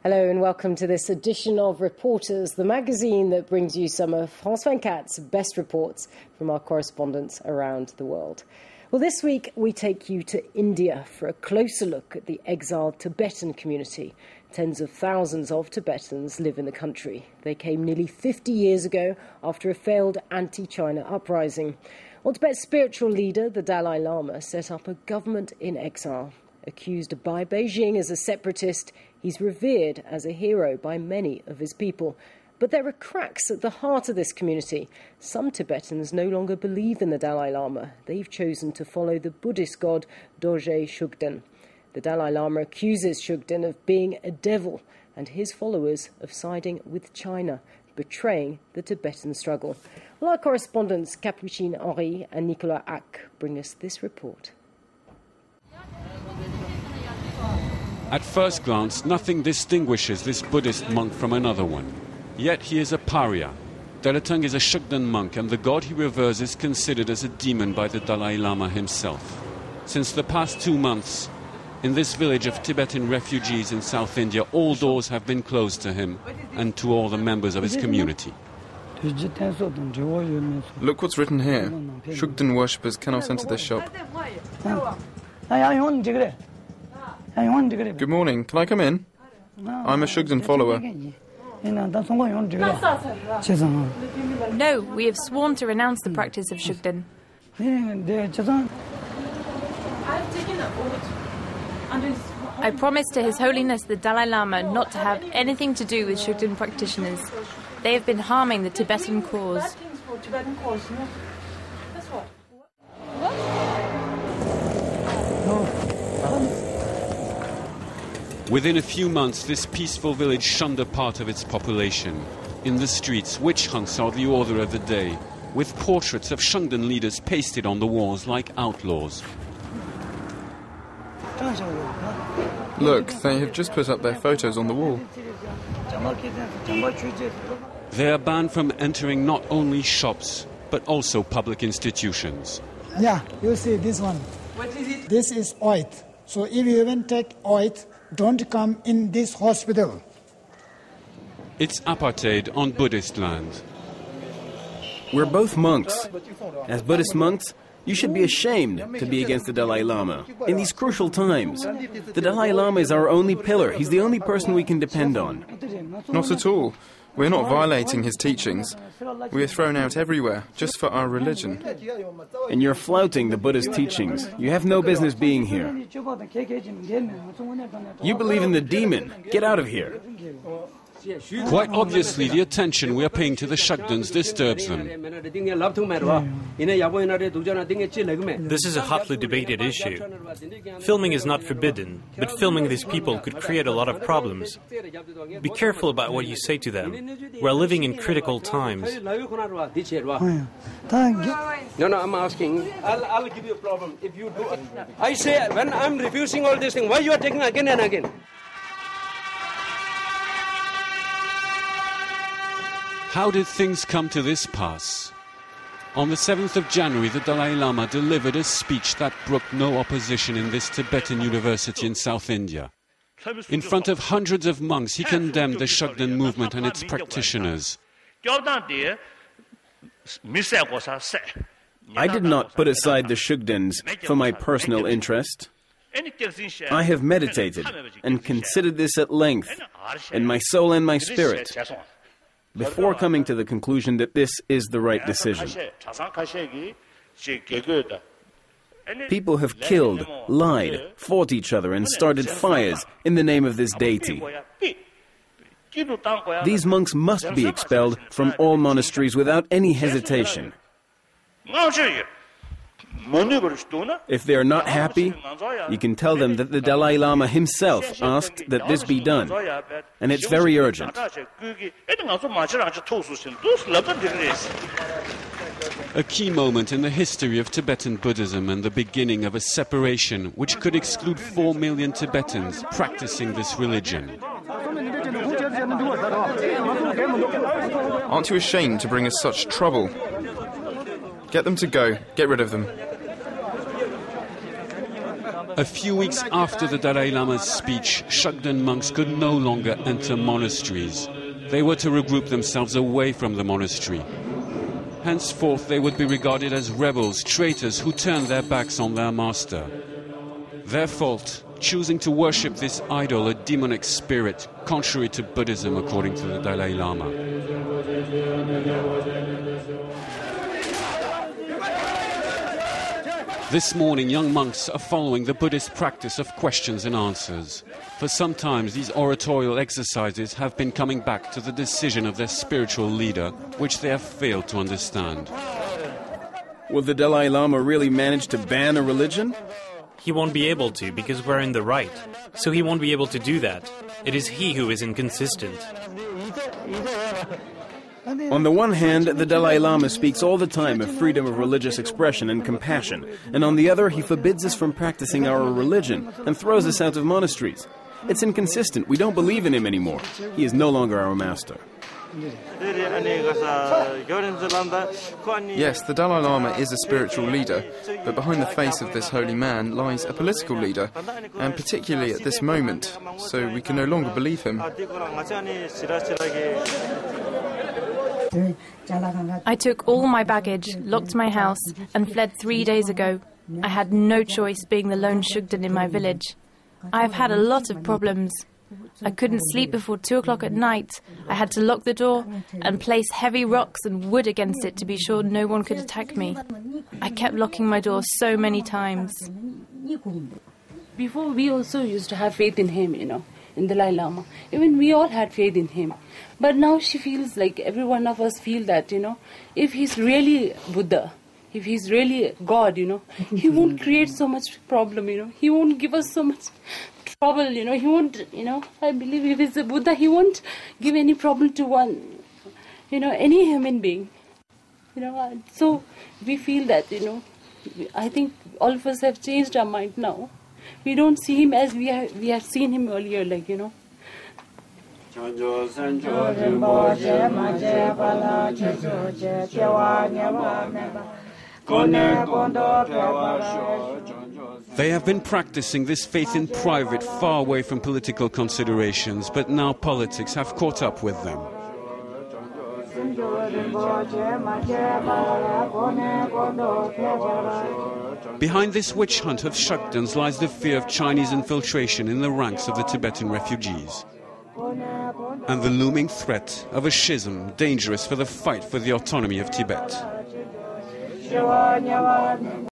Hello and welcome to this edition of Reporters, the magazine that brings you some of France 24's best reports from our correspondents around the world. Well, this week we take you to India for a closer look at the exiled Tibetan community. Tens of thousands of Tibetans live in the country. They came nearly 50 years ago after a failed anti-China uprising. Well, Tibet's spiritual leader, the Dalai Lama, set up a government in exile. Accused by Beijing as a separatist, he's revered as a hero by many of his people. But there are cracks at the heart of this community. Some Tibetans no longer believe in the Dalai Lama. They've chosen to follow the Buddhist god Dorje Shugden. The Dalai Lama accuses Shugden of being a devil and his followers of siding with China, betraying the Tibetan struggle. Well, our correspondents Capucine Henry and Nicolas Ack bring us this report. At first glance, nothing distinguishes this Buddhist monk from another one. Yet he is a pariah. Dalatang is a Shugden monk, and the god he reveres is considered as a demon by the Dalai Lama himself. Since the past 2 months, in this village of Tibetan refugees in South India, all doors have been closed to him and to all the members of his community. Look what's written here. Shugden worshippers cannot enter this shop. Good morning, can I come in? I'm a Shugden follower. No, we have sworn to renounce the practice of Shugden. I promise to His Holiness the Dalai Lama not to have anything to do with Shugden practitioners. They have been harming the Tibetan cause. Within a few months, this peaceful village shunned a part of its population. In the streets, witch hunts are the order of the day, with portraits of Shugden leaders pasted on the walls like outlaws. Look, they have just put up their photos on the wall. They are banned from entering not only shops, but also public institutions. Yeah, you see this one. What is it? This is oath. So if you even take oath, don't come in this hospital. It's apartheid on Buddhist land. We're both monks. As Buddhist monks, you should be ashamed to be against the Dalai Lama in these crucial times. The Dalai Lama is our only pillar. He's the only person we can depend on. Not at all. We're not violating his teachings. We are thrown out everywhere, just for our religion. And you're flouting the Buddhist teachings. You have no business being here. You believe in the demon. Get out of here. Quite obviously, the attention we are paying to the Shugdens disturbs them. This is a hotly debated issue. Filming is not forbidden, but filming these people could create a lot of problems. Be careful about what you say to them. We're living in critical times. No, I'm asking. I'll give you a problem if you do. I say, when I'm refusing all these things, why you are taking again and again? How did things come to this pass? On the 7th of January, the Dalai Lama delivered a speech that brooked no opposition in this Tibetan university in South India. In front of hundreds of monks, he condemned the Shugden movement and its practitioners. I did not put aside the Shugdens for my personal interest. I have meditated and considered this at length in my soul and my spirit, before coming to the conclusion that this is the right decision. People have killed, lied, fought each other, and started fires in the name of this deity. These monks must be expelled from all monasteries without any hesitation. If they are not happy, you can tell them that the Dalai Lama himself asked that this be done, and it's very urgent. A key moment in the history of Tibetan Buddhism and the beginning of a separation which could exclude 4 million Tibetans practicing this religion. Aren't you ashamed to bring us such trouble? Get them to go. Get rid of them. A few weeks after the Dalai Lama's speech, Shugden monks could no longer enter monasteries. They were to regroup themselves away from the monastery. Henceforth, they would be regarded as rebels, traitors who turned their backs on their master. Their fault, choosing to worship this idol, a demonic spirit, contrary to Buddhism, according to the Dalai Lama. This morning, young monks are following the Buddhist practice of questions and answers. For some time, these oratorial exercises have been coming back to the decision of their spiritual leader, which they have failed to understand. Will the Dalai Lama really manage to ban a religion? He won't be able to because we're in the right. So he won't be able to do that. It is he who is inconsistent. On the one hand, the Dalai Lama speaks all the time of freedom of religious expression and compassion, and on the other, he forbids us from practicing our religion and throws us out of monasteries. It's inconsistent. We don't believe in him anymore. He is no longer our master. Yes, the Dalai Lama is a spiritual leader, but behind the face of this holy man lies a political leader, and particularly at this moment, so we can no longer believe him. I took all my baggage, locked my house, and fled 3 days ago. I had no choice being the lone Shugden in my village. I have had a lot of problems. I couldn't sleep before 2 o'clock at night. I had to lock the door and place heavy rocks and wood against it to be sure no one could attack me. I kept locking my door so many times. Before, we also used to have faith in him, in the Dalai Lama. Even we all had faith in him. But now she feels like every one of us feel that, if he's really Buddha, if he's really God, he won't create so much problem, he won't give us so much trouble, he won't, I believe if he's a Buddha, he won't give any problem to one, any human being, so we feel that, I think all of us have changed our mind now. We don't see him as we have seen him earlier, They have been practicing this faith in private, far away from political considerations, but now politics have caught up with them. Behind this witch hunt of Shugdens lies the fear of Chinese infiltration in the ranks of the Tibetan refugees, and the looming threat of a schism dangerous for the fight for the autonomy of Tibet.